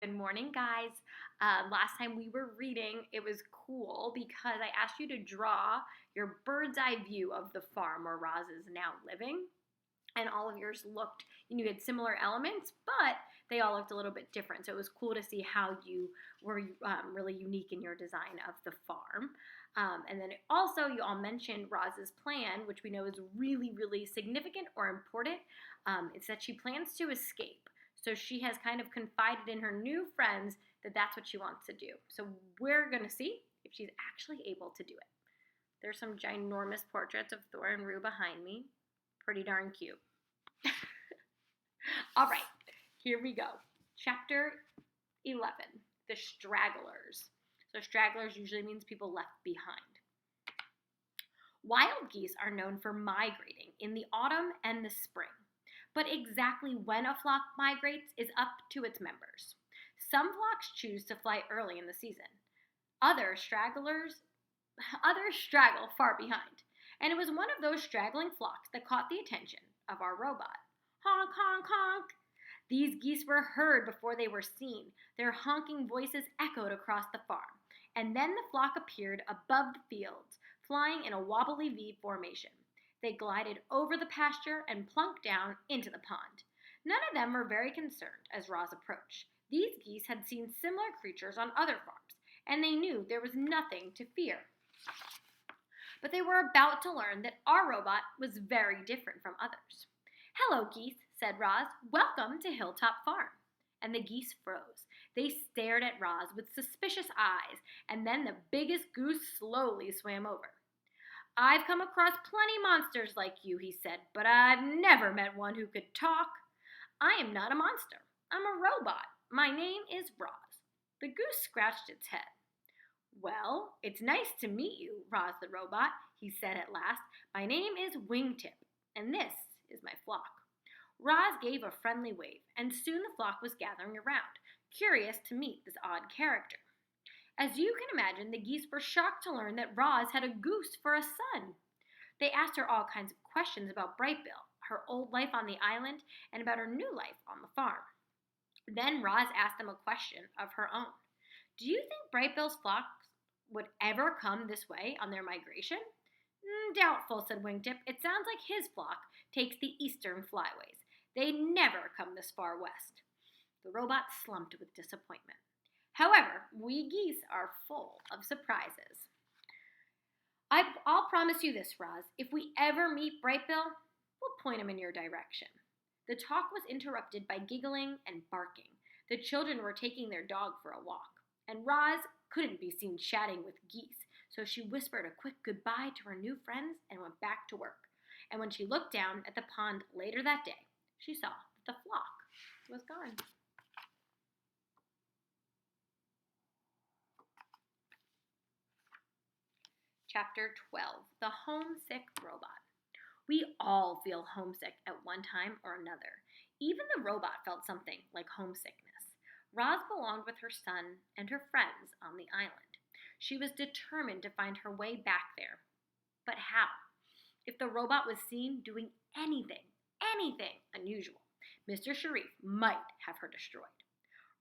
Good morning, guys. Last time we were reading, it was cool because I asked you to draw your bird's eye view of the farm where Roz is now living. And all of yours looked, you had similar elements, but they all looked a little bit different. So it was cool to see how you were really unique in your design of the farm. And then also, you all mentioned Roz's plan, which we know is really, really significant or important. It's that she plans to escape. So she has kind of confided in her new friends that that's what she wants to do. So we're going to see if she's actually able to do it. There's some ginormous portraits of Thor and Rue behind me. Pretty darn cute. All right, here we go. Chapter 11, the Stragglers. So stragglers usually means people left behind. Wild geese are known for migrating in the autumn and the spring. But exactly when a flock migrates is up to its members. Some flocks choose to fly early in the season. Others straggle far behind. And it was one of those straggling flocks that caught the attention of our robot. Honk, honk, honk! These geese were heard before they were seen. Their honking voices echoed across the farm. And then the flock appeared above the fields, flying in a wobbly V formation. They glided over the pasture and plunked down into the pond. None of them were very concerned as Roz approached. These geese had seen similar creatures on other farms, and they knew there was nothing to fear. But they were about to learn that our robot was very different from others. "Hello, geese," said Roz. "Welcome to Hilltop Farm." And the geese froze. They stared at Roz with suspicious eyes, and then the biggest goose slowly swam over. "I've come across plenty monsters like you," he said, "but I've never met one who could talk. I am not a monster. I'm a robot. My name is Roz." The goose scratched its head. "Well, it's nice to meet you, Roz the robot," he said at last. "My name is Wingtip, and this is my flock." Roz gave a friendly wave, and soon the flock was gathering around, curious to meet this odd character. As you can imagine, the geese were shocked to learn that Roz had a goose for a son. They asked her all kinds of questions about Brightbill, her old life on the island, and about her new life on the farm. Then Roz asked them a question of her own. "Do you think Brightbill's flocks would ever come this way on their migration?" "Doubtful," said Wingtip. "It sounds like his flock takes the eastern flyways. They never come this far west." The robot slumped with disappointment. "However, we geese are full of surprises. I'll promise you this, Roz. If we ever meet Brightbill, we'll point him in your direction." The talk was interrupted by giggling and barking. The children were taking their dog for a walk, and Roz couldn't be seen chatting with Geese, so she whispered a quick goodbye to her new friends and went back to work. And when she looked down at the pond later that day, she saw that the flock was gone. Chapter 12, The Homesick Robot. We all feel homesick at one time or another. Even the robot felt something like homesickness. Roz belonged with her son and her friends on the island. She was determined to find her way back there. But how? If the robot was seen doing anything unusual, Mr. Sharif might have her destroyed.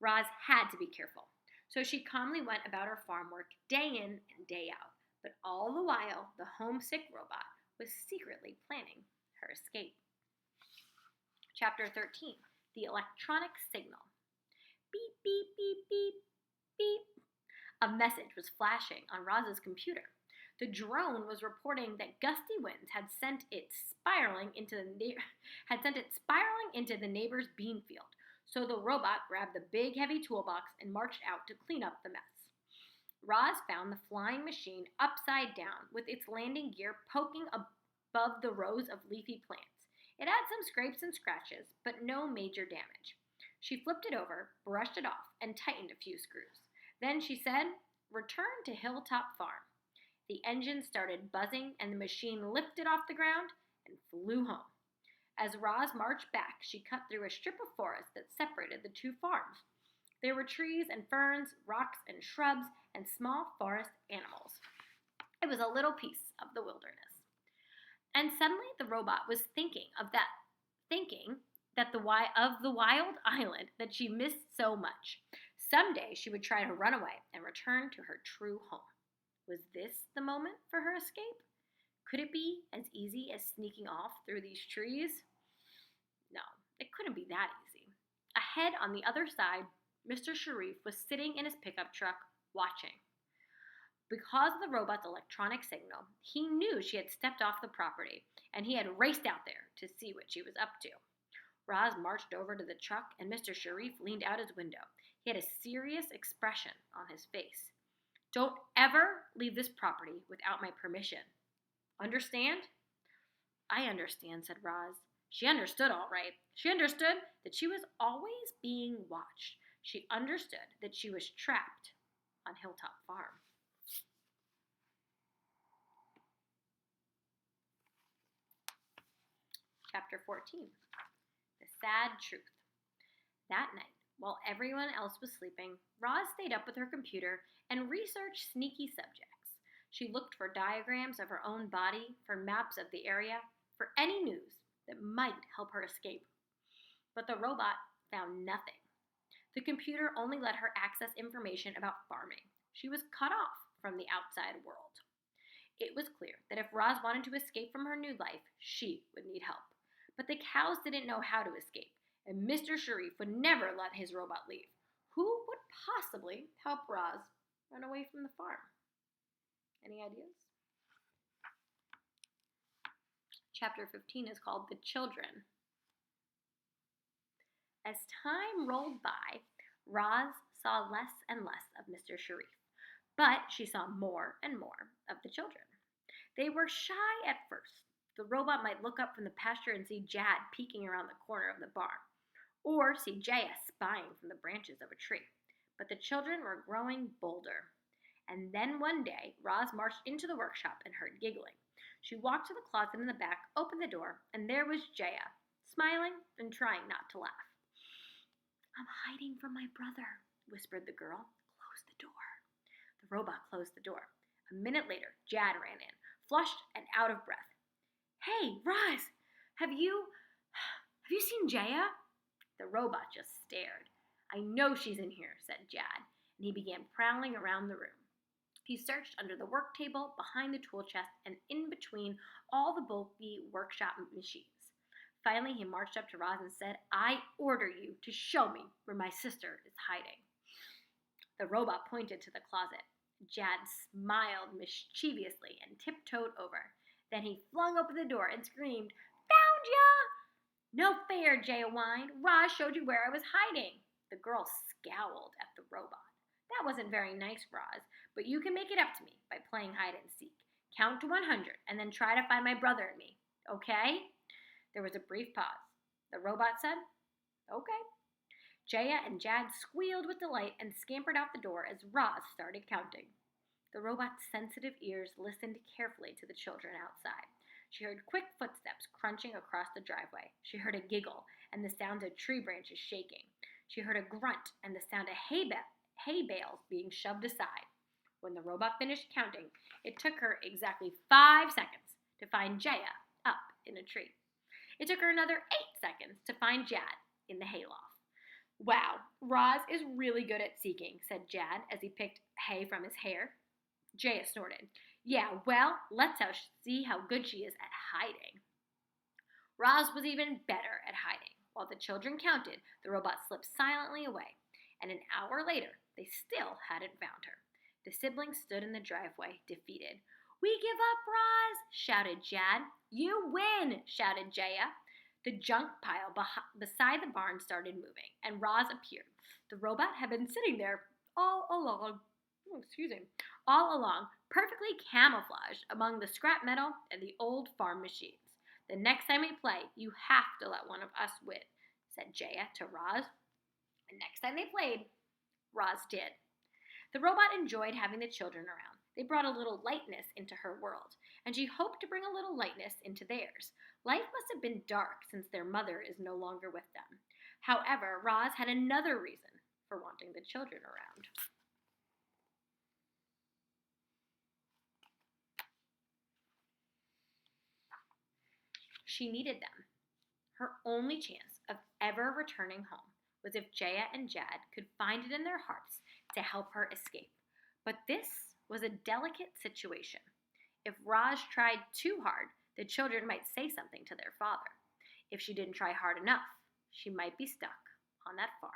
Roz had to be careful, so she calmly went about her farm work day in and day out. But all the while, the homesick robot was secretly planning her escape. Chapter 13, The Electronic Signal. Beep, beep, beep, beep, beep. A message was flashing on Roz's computer. The drone was reporting that gusty winds had sent it spiraling into the neighbor's bean field. So the robot grabbed the big heavy toolbox and marched out to clean up the mess. Roz found the flying machine upside down, with its landing gear poking above the rows of leafy plants. It had some scrapes and scratches, but no major damage. She flipped it over, brushed it off, and tightened a few screws. Then she said, "Return to Hilltop Farm." The engine started buzzing, and the machine lifted off the ground and flew home. As Roz marched back, she cut through a strip of forest that separated the two farms. There were trees and ferns, rocks and shrubs, and small forest animals. It was a little piece of the wilderness. And suddenly the robot was thinking of the wild island that she missed so much. Someday she would try to run away and return to her true home. Was this the moment for her escape? Could it be as easy as sneaking off through these trees? No, it couldn't be that easy. Ahead on the other side, Mr. Sharif was sitting in his pickup truck watching. Because of the robot's electronic signal, he knew she had stepped off the property, and he had raced out there to see what she was up to. Roz marched over to the truck, and Mr. Sharif leaned out his window. He had a serious expression on his face. Don't ever leave this property without my permission. Understand? I understand, said Roz. She understood all right. She understood that she was always being watched. She understood that she was trapped on Hilltop Farm. Chapter 14. The Sad Truth. That night, while everyone else was sleeping, Roz stayed up with her computer and researched sneaky subjects. She looked for diagrams of her own body, for maps of the area, for any news that might help her escape. But the robot found nothing. The computer only let her access information about farming. She was cut off from the outside world. It was clear that if Roz wanted to escape from her new life, she would need help. But the cows didn't know how to escape, and Mr. Sharif would never let his robot leave. Who would possibly help Roz run away from the farm? Any ideas? Chapter 15 is called The Children. As time rolled by, Roz saw less and less of Mr. Sharif, but she saw more and more of the children. They were shy at first. The robot might look up from the pasture and see Jad peeking around the corner of the barn, or see Jaya spying from the branches of a tree. But the children were growing bolder. And then one day, Roz marched into the workshop and heard giggling. She walked to the closet in the back, opened the door, and there was Jaya, smiling and trying not to laugh. I'm hiding from my brother, whispered the girl. Close the door. The robot closed the door. A minute later, Jad ran in, flushed and out of breath. Hey, Roz, have you seen Jaya? The robot just stared. I know she's in here, said Jad, and he began prowling around the room. He searched under the work table, behind the tool chest, and in between all the bulky workshop machines. Finally, he marched up to Roz and said, I order you to show me where my sister is hiding. The robot pointed to the closet. Jad smiled mischievously and tiptoed over. Then he flung open the door and screamed, Found ya! No fair, Jaya whined. Roz showed you where I was hiding. The girl scowled at the robot. That wasn't very nice, Roz, but you can make it up to me by playing hide and seek. Count to 100 and then try to find my brother and me, okay? There was a brief pause. The robot said, okay. Jaya and Jad squealed with delight and scampered out the door as Roz started counting. The robot's sensitive ears listened carefully to the children outside. She heard quick footsteps crunching across the driveway. She heard a giggle and the sound of tree branches shaking. She heard a grunt and the sound of hay bales being shoved aside. When the robot finished counting, it took her exactly 5 seconds to find Jaya up in a tree. It took her another 8 seconds to find Jad in the hayloft. Wow, Roz is really good at seeking, said Jad as he picked hay from his hair. Jaya snorted. Yeah, well, let's see how good she is at hiding. Roz was even better at hiding. While the children counted, the robot slipped silently away, and an hour later, they still hadn't found her. The siblings stood in the driveway, defeated. We give up, Roz, shouted Jad. You win, shouted Jaya. The junk pile beside the barn started moving, and Roz appeared. The robot had been sitting there all along, perfectly camouflaged among the scrap metal and the old farm machines. The next time we play, you have to let one of us win, said Jaya to Roz. And next time they played, Roz did. The robot enjoyed having the children around. They brought a little lightness into her world, and she hoped to bring a little lightness into theirs. Life must have been dark since their mother is no longer with them. However, Roz had another reason for wanting the children around. She needed them. Her only chance of ever returning home was if Jaya and Jad could find it in their hearts to help her escape. But this was a delicate situation. If Raj tried too hard, the children might say something to their father. If she didn't try hard enough, she might be stuck on that farm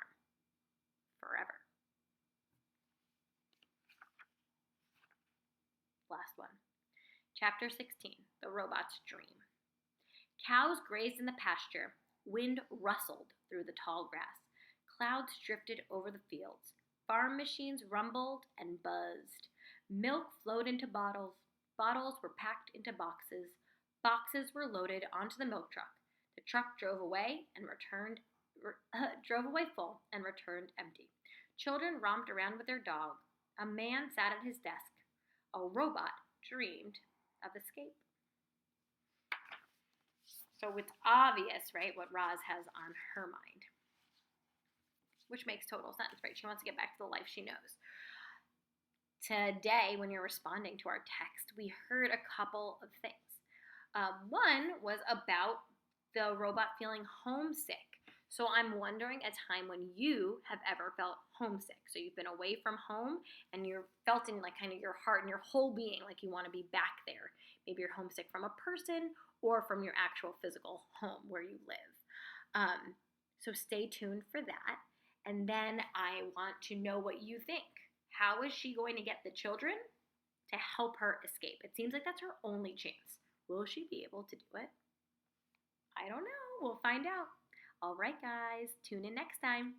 forever. Last one. Chapter 16, The Robot's Dream. Cows grazed in the pasture. Wind rustled through the tall grass. Clouds drifted over the fields. Farm machines rumbled and buzzed. Milk flowed into bottles. Bottles were packed into boxes. Boxes were loaded onto the milk truck. The truck drove away full and returned empty. Children romped around with their dog. A man sat at his desk. A robot dreamed of escape. So it's obvious, right, what Roz has on her mind, which makes total sense, right? She wants to get back to the life she knows. Today, when you're responding to our text, we heard a couple of things. One was about the robot feeling homesick. So I'm wondering a time when you have ever felt homesick. So you've been away from home and you're felt in like kind of your heart and your whole being like you want to be back there. Maybe you're homesick from a person or from your actual physical home where you live. So stay tuned for that. And then I want to know what you think. How is she going to get the children to help her escape? It seems like that's her only chance. Will she be able to do it? I don't know. We'll find out. All right, guys. Tune in next time.